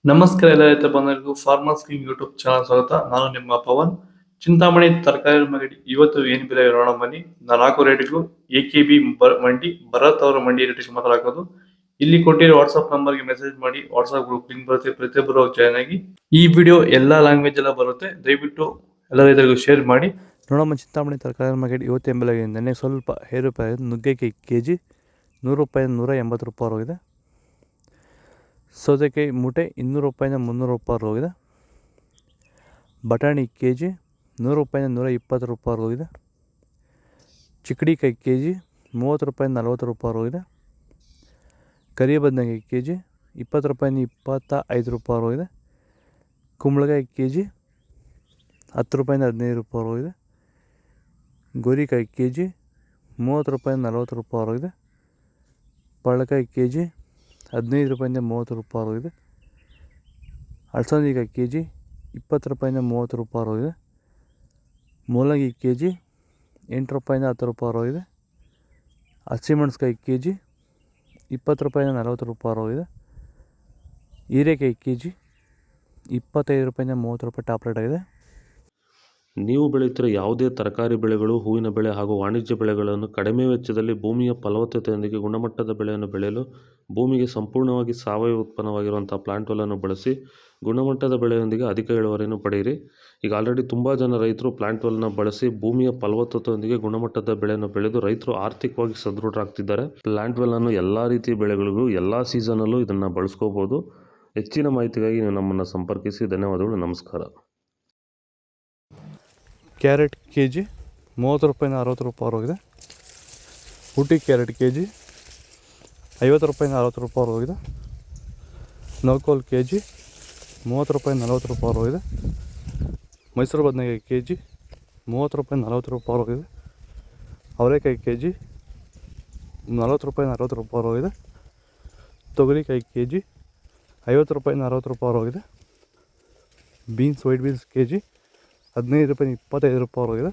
ನಮಸ್ಕಾರ ಎಲ್ಲ ರೈತ ಬಂಧುಗಳಿಗೂ ಫಾರ್ಮರ್ಸ್ ಕಿಂಗ್ ಯೂಟ್ಯೂಬ್ ಚಾನಲ್ ಸ್ವಾಗತ. ನಾನು ನಿಮ್ಮ ಪವನ್. ಚಿಂತಾಮಣಿ ತರಕಾರಿ ಮಂಡಿ ಇವತ್ತು ಏನ್ ಬೆಲೆ ನೋಡೋಣ ಬನ್ನಿ. ನಾಲ್ಕು ರೇಟ್ಗಳು ಎಕೆಬಿ ಮಂಡಿ, ಭರತ್ ಅವರ ಮಂಡಿ ರೇಟ್ ಮಾತಾಡೋದು. ಇಲ್ಲಿ ಕೊಟ್ಟಿರೋ ವಾಟ್ಸ್ಆಪ್ ನಂಬರ್ಗೆ ಮೆಸೇಜ್ ಮಾಡಿ. ವಾಟ್ಸ್ಆಪ್ ಗ್ರೂಪ್ ಲಿಂಕ್ ಬರುತ್ತೆ, ಪ್ರತಿಯೊಬ್ಬರು ಜಾಯ್ನ್ ಆಗಿ. ಈ ವಿಡಿಯೋ ಎಲ್ಲಾ ಲ್ಯಾಂಗ್ವೇಜ್ ಎಲ್ಲ ಬರುತ್ತೆ, ದಯವಿಟ್ಟು ಎಲ್ಲ ರೈತರಿಗೂ ಶೇರ್ ಮಾಡಿ. ನೋಡಮ್ಮ, ಚಿಂತಾಮಣಿ ತರಕಾರಿ ಮಾರ್ಕೆಟ್ ಇವತ್ತು ಬೆಲೆಗೆ ನೆನ್ನೆ ಸ್ವಲ್ಪ ಏರುಪೇರು. ನುಗ್ಗೆಕಾಯಿ ಕೆಜಿ 100 ರೂಪಾಯಿಂದ 180 ರೂಪಾಯಿ ಹೋಗಿದೆ. ಸೌತೆಕಾಯಿ ಮೂಟೆ 200 ರೂಪಾಯಿಂದ 300 ರೂಪಾಯಿ ಹೋಗಿದೆ. ಬಟಾಣಿ ಕೆ ಜಿ 100 ರೂಪಾಯಿಂದ 120 ರೂಪಾಯಿ ಹೋಗಿದೆ. ಚಿಕ್ಕಡಿಕಾಯಿ ಕೆ ಜಿ 30 ರೂಪಾಯಿಂದ 40 ರೂಪಾಯಿ ಹೋಗಿದೆ. ಕರಿ ಬದನೆಕಾಯಿ ಕೆ ಜಿ 20 ರೂಪಾಯಿಂದ 25 ರೂಪಾಯಿ ಹೋಗಿದೆ. ಕುಂಬಳಕಾಯಿ ಕೆ ಜಿ 10 ರೂಪಾಯಿಂದ 15 ರೂಪಾಯಿ ಹೋಗಿದೆ. ಗೋರಿಕಾಯಿ ಕೆ ಜಿ 30 ರೂಪಾಯಿಂದ 40 ರೂಪಾಯಿ ಹೋಗಿದೆ. ಪಳಕಾಯಿ ಕೆ ಜಿ 15 ರೂಪಾಯಿಂದ 30 ರೂಪಾಯಿ ಹೋಗಿದೆ. ಅಲಸಂದಿಕಾಯಿ ಕೆ ಜಿ 20 ರೂಪಾಯಿಂದ 30 ರೂಪಾಯಿ ಹೋಗಿದೆ. ಮೂಲಂಗಿ ಕೆ ಜಿ 8 ರೂಪಾಯಿಂದ 10 ರೂಪಾಯಿ ಹೋಗಿದೆ. ಹಸಿಮೆಣಸಿಕಾಯಿ ಕೆ ಜಿ 20 ರೂಪಾಯಿಂದ 40 ರೂಪಾಯಿ ಹೋಗಿದೆ. ಹೀರೆಕಾಯಿ ಕೆ ಜಿ 25 ರೂಪಾಯಿಂದ 30 ರೂಪಾಯಿ ಟಾಪ್ ರೇಟ್ ಆಗಿದೆ. ನೀವು ಬೆಳೆಯುತ್ತಿರುವ ಯಾವುದೇ ತರಕಾರಿ ಬೆಳೆಗಳು, ಹೂವಿನ ಬೆಳೆ ಹಾಗೂ ವಾಣಿಜ್ಯ ಬೆಳೆಗಳನ್ನು ಕಡಿಮೆ ವೆಚ್ಚದಲ್ಲಿ ಭೂಮಿಯ ಫಲವತ್ತತೆಯೊಂದಿಗೆ ಗುಣಮಟ್ಟದ ಬೆಳೆಯನ್ನು ಬೆಳೆಯಲು ಭೂಮಿಗೆ ಸಂಪೂರ್ಣವಾಗಿ ಸಾವಯವ ಉತ್ಪನ್ನವಾಗಿರುವಂಥ ಪ್ಲಾಂಟ್ವೆಲ್ಲನ್ನು ಬಳಸಿ ಗುಣಮಟ್ಟದ ಬೆಳೆಯೊಂದಿಗೆ ಅಧಿಕ ಇಳುವರಿಯನ್ನು ಪಡೆಯಿರಿ. ಈಗ ಆಲ್ರೆಡಿ ತುಂಬ ಜನ ರೈತರು ಪ್ಲಾಂಟ್ವೆಲ್ನ ಬಳಸಿ ಭೂಮಿಯ ಫಲವತ್ತತೆಯೊಂದಿಗೆ ಗುಣಮಟ್ಟದ ಬೆಳೆಯನ್ನು ಬೆಳೆದು ರೈತರು ಆರ್ಥಿಕವಾಗಿ ಸದೃಢರಾಗ್ತಿದ್ದಾರೆ. ಪ್ಲಾಂಟ್ವೆಲ್ಲನ್ನು ಎಲ್ಲ ರೀತಿಯ ಬೆಳೆಗಳಿಗೂ ಎಲ್ಲ ಸೀಸನಲ್ಲೂ ಇದನ್ನು ಬಳಸ್ಕೋಬೋದು. ಹೆಚ್ಚಿನ ಮಾಹಿತಿಗಾಗಿ ನೀವು ನಮ್ಮನ್ನು ಸಂಪರ್ಕಿಸಿ. ಧನ್ಯವಾದಗಳು, ನಮಸ್ಕಾರ. ಕ್ಯಾರೆಟ್ ಕೆ ಜಿ 30 ರೂಪಾಯಿಂದ 60 ರೂಪಾಯಿ ಹೋಗಿದೆ. ಊಟಿ ಕ್ಯಾರೆಟ್ ಕೆ ಜಿ 50 ರೂಪಾಯಿಂದ 60 ರೂಪಾಯಿ ಹೋಗಿದೆ. ನೌಕೋಲ್ ಕೆ ಜಿ 30 ರೂಪಾಯಿಂದ 40 ರೂಪಾಯಿ ಹೋಗಿದೆ. ಮೈಸೂರು ಬದನೆಕಾಯಿ ಕೆ ಜಿ 30 ರೂಪಾಯಿಂದ 40 ರೂಪಾಯಿ ಹೋಗಿದೆ. ಅವರೆಕಾಯಿ ಕೆ ಜಿ 40 ರೂಪಾಯಿಂದ 60 ರೂಪಾಯಿ ಹೋಗಿದೆ. ತೊಗರಿಕಾಯಿ ಕೆ ಜಿ 50 ರೂಪಾಯಿಂದ 60 ರೂಪಾಯಿ ಹೋಗಿದೆ. Beans, white beans K G 15 ರೂಪಾಯಿಂದ 25 ರೂಪಾಯಿ ಹೋಗಿದೆ.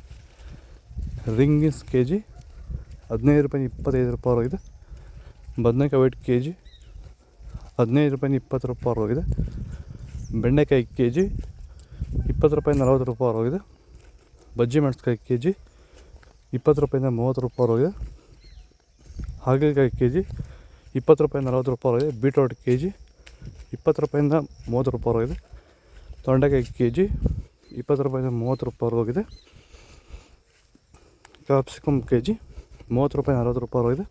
ರಿಂಗ್ ಬೀನ್ಸ್ ಕೆ ಜಿ 15 ರೂಪಾಯಿಂದ 25 ರೂಪಾಯಿ ಹೋಗಿದೆ. ಬದನೆಕಾಯಿ ವೈಟ್ ಕೆ ಜಿ 15 ರೂಪಾಯಿಂದ 20 ರೂಪಾಯಿ ಹೋಗಿದೆ. ಬೆಂಡೆಕಾಯಿ ಕೆ ಜಿ 20 ರೂಪಾಯಿಂದ 40 ರೂಪಾಯಿ ಹೋಗಿದೆ. ಬಜ್ಜಿ ಮೆಣಸಿಕಾಯಿ ಕೆ ಜಿ 20 ರೂಪಾಯಿಂದ 30 ರೂಪಾಯಿ ಹೋಗಿದೆ. ಹಾಗಲಕಾಯಿ ಕೆ ಜಿ 20 ರೂಪಾಯಿಂದ 40 ರೂಪಾಯಿ ಹೋಗಿದೆ. ಬೀಟ್ರೋಟ್ ಕೆ ಜಿ 20 ರೂಪಾಯಿಂದ 30 ರೂಪಾಯಿ ಹೋಗಿದೆ. ತೊಂಡೆಕಾಯಿ ಕೆ ಜಿ 20 ರೂಪಾಯಿಂದ 30 ರೂಪಾಯಿ ಹೋಗಿದೆ. ಕ್ಯಾಪ್ಸಿಕಮ್ ಕೆ ಜಿ 30 ರೂಪಾಯಿಂದ 40 ರೂಪಾಯಿ ಹೋಗಿದೆ.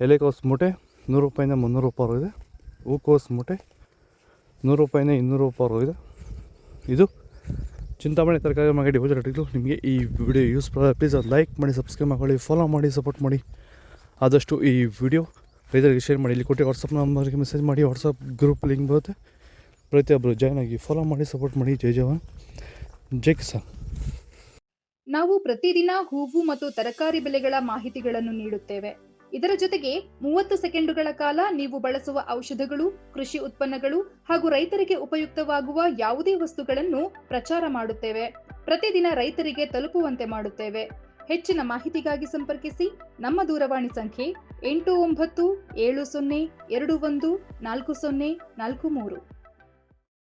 ಎಲೆಕೋಸು ಮೂಟೆ 100 ರೂಪಾಯಿಂದ 300 ರೂಪಾಯಿ ಹೋಗಿದೆ. ಹೂಕೋಸು ಮೂಟೆ 100 ರೂಪಾಯಿಂದ 200 ರೂಪಾಯಿ ಹೋಗಿದೆ. ಇದು ಚಿಂತಾಮಣಿ ತರಕಾರಿ ಮಾರ್ಕೆಟ್ ಇವತ್ತು ರೇಟ್ಗಳು. ನಿಮಗೆ ಈ ವಿಡಿಯೋ ಯೂಸ್ಫುಲ್ ಪ್ಲೀಸ್ ಅದು ಲೈಕ್ ಮಾಡಿ, ಸಬ್ಸ್ಕ್ರೈಬ್ ಮಾಡಿ, ಫಾಲೋ ಮಾಡಿ, ಸಪೋರ್ಟ್ ಮಾಡಿ. ಆದಷ್ಟು ಈ ವಿಡಿಯೋ ರೈತರಿಗೆ ಶೇರ್ ಮಾಡಿ. ಇಲ್ಲಿ ಕೊಟ್ಟು ವಾಟ್ಸಪ್ ನಂಬರ್ಗೆ ಮೆಸೇಜ್ ಮಾಡಿ. ವಾಟ್ಸಪ್ ಗ್ರೂಪ್ ಲಿಂಕ್ ಬರುತ್ತೆ, ಪ್ರತಿಯೊಬ್ಬರು ಜಾಯ್ನ್ ಆಗಿ ಫಾಲೋ ಮಾಡಿ, ಸಪೋರ್ಟ್ ಮಾಡಿ. ಜೈ ಜವಾನ್, ಜೈ ಕಿಸಾನ್. ನಾವು ಪ್ರತಿದಿನ ಹೂವು ಮತ್ತು ತರಕಾರಿ ಬೆಲೆಗಳ ಮಾಹಿತಿಗಳನ್ನು ನೀಡುತ್ತೇವೆ. ಇದರ ಜೊತೆಗೆ 30 ಸೆಕೆಂಡುಗಳ ಕಾಲ ನೀವು ಬಳಸುವ ಔಷಧಗಳು, ಕೃಷಿ ಉತ್ಪನ್ನಗಳು ಹಾಗೂ ರೈತರಿಗೆ ಉಪಯುಕ್ತವಾಗುವ ಯಾವುದೇ ವಸ್ತುಗಳನ್ನು ಪ್ರಚಾರ ಮಾಡುತ್ತೇವೆ. ಪ್ರತಿದಿನ ರೈತರಿಗೆ ತಲುಪುವಂತೆ ಮಾಡುತ್ತೇವೆ. ಹೆಚ್ಚಿನ ಮಾಹಿತಿಗಾಗಿ ಸಂಪರ್ಕಿಸಿ. ನಮ್ಮ ದೂರವಾಣಿ ಸಂಖ್ಯೆ 8970214043.